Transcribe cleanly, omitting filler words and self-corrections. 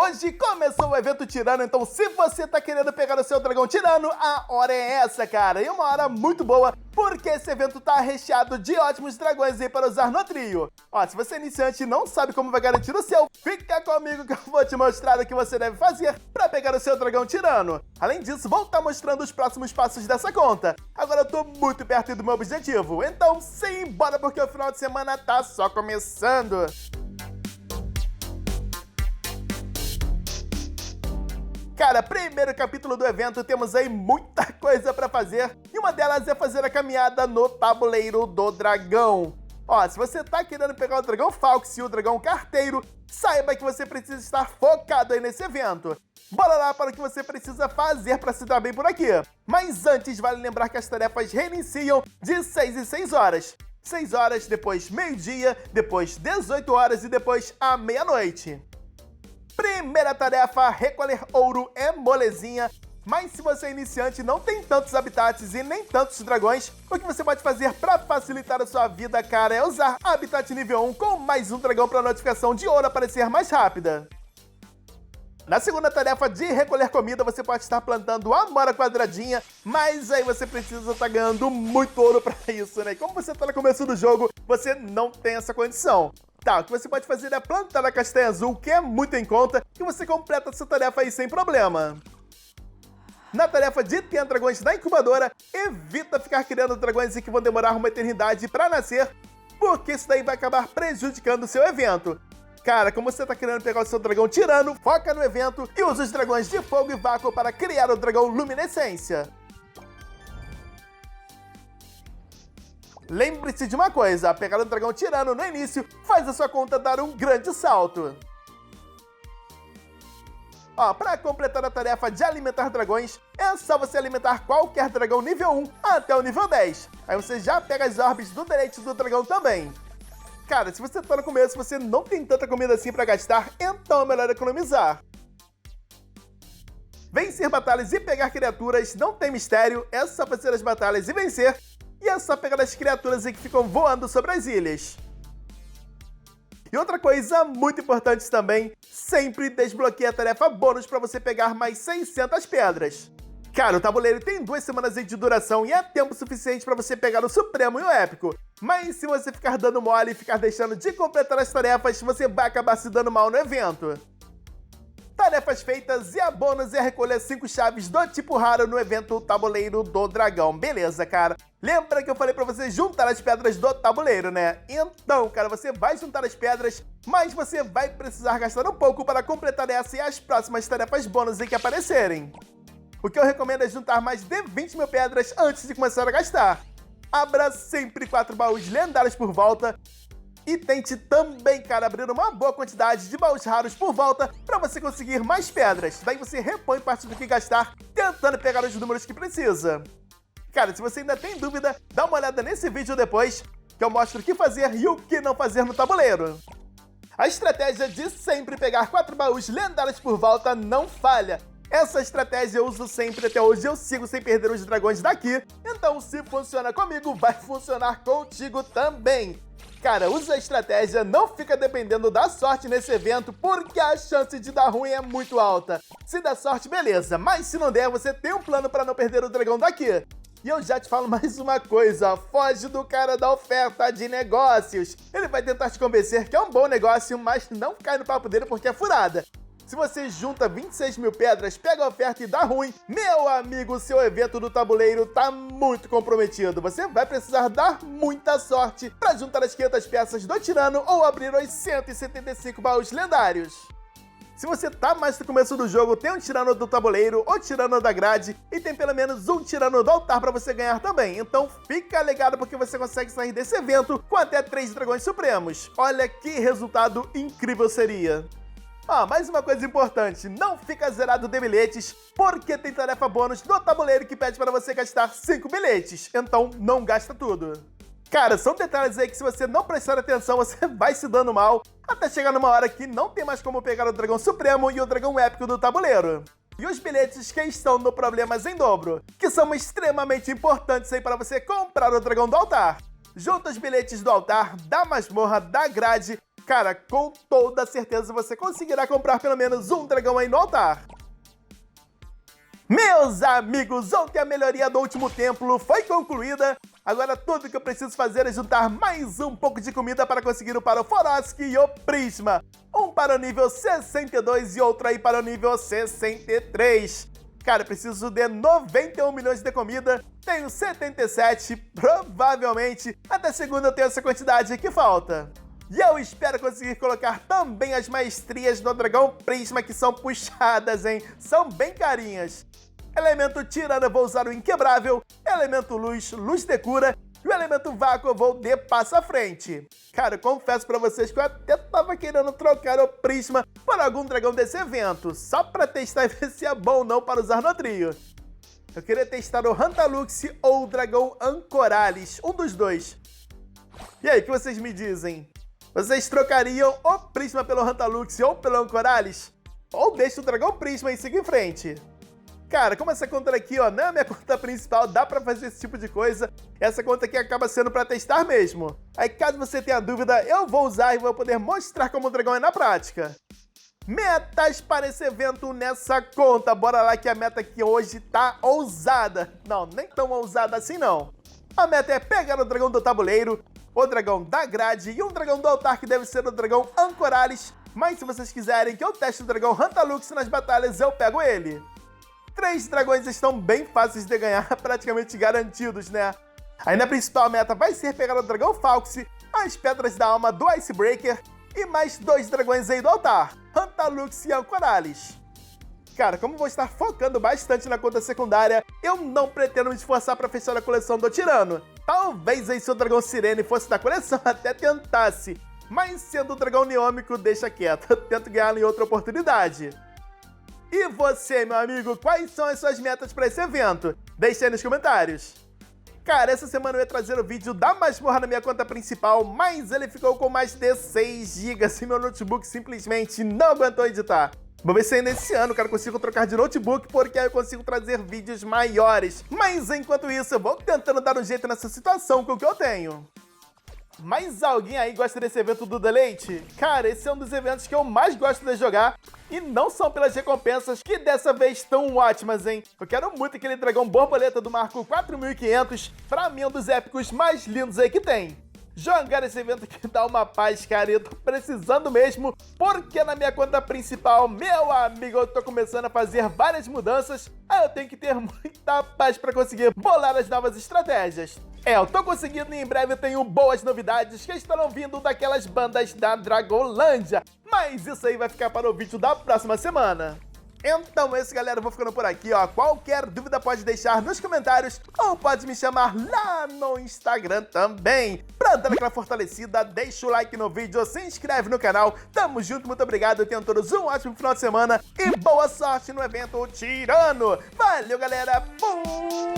Hoje começou o evento Tirano, então se você tá querendo pegar o seu dragão Tirano, a hora é essa, cara. E uma hora muito boa, porque esse evento tá recheado de ótimos dragões aí para usar no trio. Ó, se você é iniciante e não sabe como vai garantir o seu, fica comigo que eu vou te mostrar o que você deve fazer para pegar o seu dragão Tirano. Além disso, vou estar mostrando os próximos passos dessa conta. Agora eu tô muito perto do meu objetivo, então sim, bora porque o final de semana tá só começando. Cara, primeiro capítulo do evento, temos aí muita coisa pra fazer, e uma delas é fazer a caminhada no tabuleiro do dragão. Ó, se você tá querendo pegar o dragão Falx e o dragão Carteiro, saiba que você precisa estar focado aí nesse evento. Bora lá para o que você precisa fazer para se dar bem por aqui. Mas antes, vale lembrar que as tarefas reiniciam de 6 em 6 horas. 6 horas, depois meio-dia, depois 18 horas e depois à meia-noite. Primeira tarefa, recolher ouro é molezinha, mas se você é iniciante e não tem tantos habitats e nem tantos dragões, o que você pode fazer para facilitar a sua vida, cara, é usar habitat nível 1 com mais um dragão para a notificação de ouro aparecer mais rápida. Na segunda tarefa de recolher comida, você pode estar plantando amora quadradinha, mas aí você precisa estar ganhando muito ouro para isso, né? E como você está no começo do jogo, você não tem essa condição. Tá, o que você pode fazer é plantar a castanha azul, que é muito em conta, e você completa essa tarefa aí sem problema. Na tarefa de ter dragões na incubadora, evita ficar criando dragões que vão demorar uma eternidade para nascer, porque isso daí vai acabar prejudicando o seu evento. Cara, como você tá querendo pegar o seu dragão Tirano, foca no evento e usa os dragões de fogo e vácuo para criar o dragão Luminescência. Lembre-se de uma coisa, pegar o dragão Tirano no início faz a sua conta dar um grande salto. Ó, para completar a tarefa de alimentar dragões, é só você alimentar qualquer dragão nível 1 até o nível 10. Aí você já pega as orbes do deleite do dragão também. Cara, se você tá no começo, você não tem tanta comida assim para gastar, então é melhor economizar. Vencer batalhas e pegar criaturas não tem mistério, é só fazer as batalhas e vencer. E é só pegar as criaturas que ficam voando sobre as ilhas. E outra coisa muito importante também, sempre desbloqueie a tarefa bônus para você pegar mais 600 pedras. Cara, o tabuleiro tem 2 semanas de duração e é tempo suficiente para você pegar o Supremo e o Épico. Mas se você ficar dando mole e ficar deixando de completar as tarefas, você vai acabar se dando mal no evento. Tarefas feitas e a bônus é recolher 5 chaves do tipo raro no evento Tabuleiro do Dragão. Beleza, cara? Lembra que eu falei pra você juntar as pedras do tabuleiro, né? Então, cara, você vai juntar as pedras, mas você vai precisar gastar um pouco para completar essa e as próximas tarefas bônus que aparecerem. O que eu recomendo é juntar mais de 20 mil pedras antes de começar a gastar. Abra sempre 4 baús lendários por volta. E tente também, cara, abrir uma boa quantidade de baús raros por volta para você conseguir mais pedras. Daí você repõe parte do que gastar, tentando pegar os números que precisa. Cara, se você ainda tem dúvida, dá uma olhada nesse vídeo depois, que eu mostro o que fazer e o que não fazer no tabuleiro. A estratégia de sempre pegar 4 baús lendários por volta não falha. Essa estratégia eu uso sempre, até hoje eu sigo sem perder os dragões daqui. Então, se funciona comigo, vai funcionar contigo também. Cara, usa a estratégia, não fica dependendo da sorte nesse evento, porque a chance de dar ruim é muito alta. Se der sorte, beleza, mas se não der, você tem um plano para não perder o dragão daqui. E eu já te falo mais uma coisa, foge do cara da oferta de negócios. Ele vai tentar te convencer que é um bom negócio, mas não cai no papo dele porque é furada. Se você junta 26 mil pedras, pega a oferta e dá ruim, meu amigo, seu evento do tabuleiro tá muito comprometido. Você vai precisar dar muita sorte para juntar as 500 peças do Tirano ou abrir os 175 baús lendários. Se você tá mais no começo do jogo, tem um Tirano do tabuleiro ou Tirano da grade e tem pelo menos um Tirano do altar para você ganhar também. Então fica ligado porque você consegue sair desse evento com até 3 dragões supremos. Olha que resultado incrível seria. Ah, mais uma coisa importante, não fica zerado de bilhetes, porque tem tarefa bônus no tabuleiro que pede para você gastar 5 bilhetes, então não gasta tudo. Cara, são detalhes aí que se você não prestar atenção, você vai se dando mal, até chegar numa hora que não tem mais como pegar o Dragão Supremo e o Dragão Épico do tabuleiro. E os bilhetes que estão no Problemas em Dobro, que são extremamente importantes aí para você comprar o Dragão do Altar. Junta os bilhetes do altar, da masmorra, da grade Cara, com toda certeza você conseguirá comprar pelo menos um dragão aí no altar. Meus amigos, ontem a melhoria do último templo foi concluída. Agora tudo que eu preciso fazer é juntar mais um pouco de comida para conseguir o Paroforoski e o Prisma. Um para o nível 62 e outro aí para o nível 63. Cara, eu preciso de 91 milhões de comida, tenho 77, provavelmente até segunda eu tenho essa quantidade que falta. E eu espero conseguir colocar também as maestrias no Dragão Prisma, que são puxadas, hein? São bem carinhas. Elemento Tirano eu vou usar o Inquebrável, Elemento Luz, Luz de Cura, e o Elemento Vácuo eu vou de Passo à Frente. Cara, eu confesso pra vocês que eu até tava querendo trocar o Prisma por algum dragão desse evento, só pra testar e ver se é bom ou não para usar no trio. Eu queria testar o Hantalux ou o Dragão Ancoralis, um dos dois. E aí, o que vocês me dizem? Vocês trocariam o Prisma pelo Hantalux ou pelo Ancoralis? Ou deixa o Dragão Prisma e siga em frente? Cara, como essa conta aqui, ó, não é a minha conta principal, dá pra fazer esse tipo de coisa. Essa conta aqui acaba sendo pra testar mesmo. Aí, caso você tenha dúvida, eu vou usar e vou poder mostrar como o dragão é na prática. Metas para esse evento nessa conta. Bora lá que a meta aqui hoje tá ousada. Não, nem tão ousada assim não. A meta é pegar o dragão do tabuleiro, o dragão da grade e um dragão do altar, que deve ser o dragão Ancoralis. Mas se vocês quiserem que eu teste o dragão Hantalux nas batalhas, eu pego ele. 3 dragões estão bem fáceis de ganhar, praticamente garantidos, né? Aí na principal meta vai ser pegar o dragão Falx, as pedras da alma do Icebreaker e mais 2 dragões aí do altar, Hantalux e Ancoralis. Cara, como vou estar focando bastante na conta secundária, eu não pretendo me esforçar para fechar a coleção do Tirano. Talvez aí se o dragão Sirene fosse da coleção até tentasse, mas sendo o dragão Neômico, deixa quieto, eu tento ganhar em outra oportunidade. E você, meu amigo, quais são as suas metas para esse evento? Deixe aí nos comentários. Cara, essa semana eu ia trazer o vídeo da masmorra na minha conta principal, mas ele ficou com mais de 6 GB e meu notebook simplesmente não aguentou editar. Vou ver se ainda esse ano, cara, consigo trocar de notebook, porque aí eu consigo trazer vídeos maiores. Mas enquanto isso, eu vou tentando dar um jeito nessa situação com o que eu tenho. Mas alguém aí gosta desse evento do Deleite? Cara, esse é um dos eventos que eu mais gosto de jogar. E não são pelas recompensas, que dessa vez estão ótimas, hein? Eu quero muito aquele dragão borboleta do Marco 4500. Pra mim é um dos épicos mais lindos aí que tem. Jogar esse evento aqui dá uma paz, cara, e eu tô precisando mesmo, porque na minha conta principal, meu amigo, eu tô começando a fazer várias mudanças, aí eu tenho que ter muita paz pra conseguir bolar as novas estratégias. Eu tô conseguindo e em breve eu tenho boas novidades que estarão vindo daquelas bandas da Dragolândia, mas isso aí vai ficar para o vídeo da próxima semana. Então é isso, galera, eu vou ficando por aqui, ó. Qualquer dúvida pode deixar nos comentários ou pode me chamar lá no Instagram também. Pra dar aquela fortalecida, deixa o like no vídeo, se inscreve no canal. Tamo junto, muito obrigado, tenham todos um ótimo final de semana e boa sorte no evento Tirano. Valeu, galera, fui!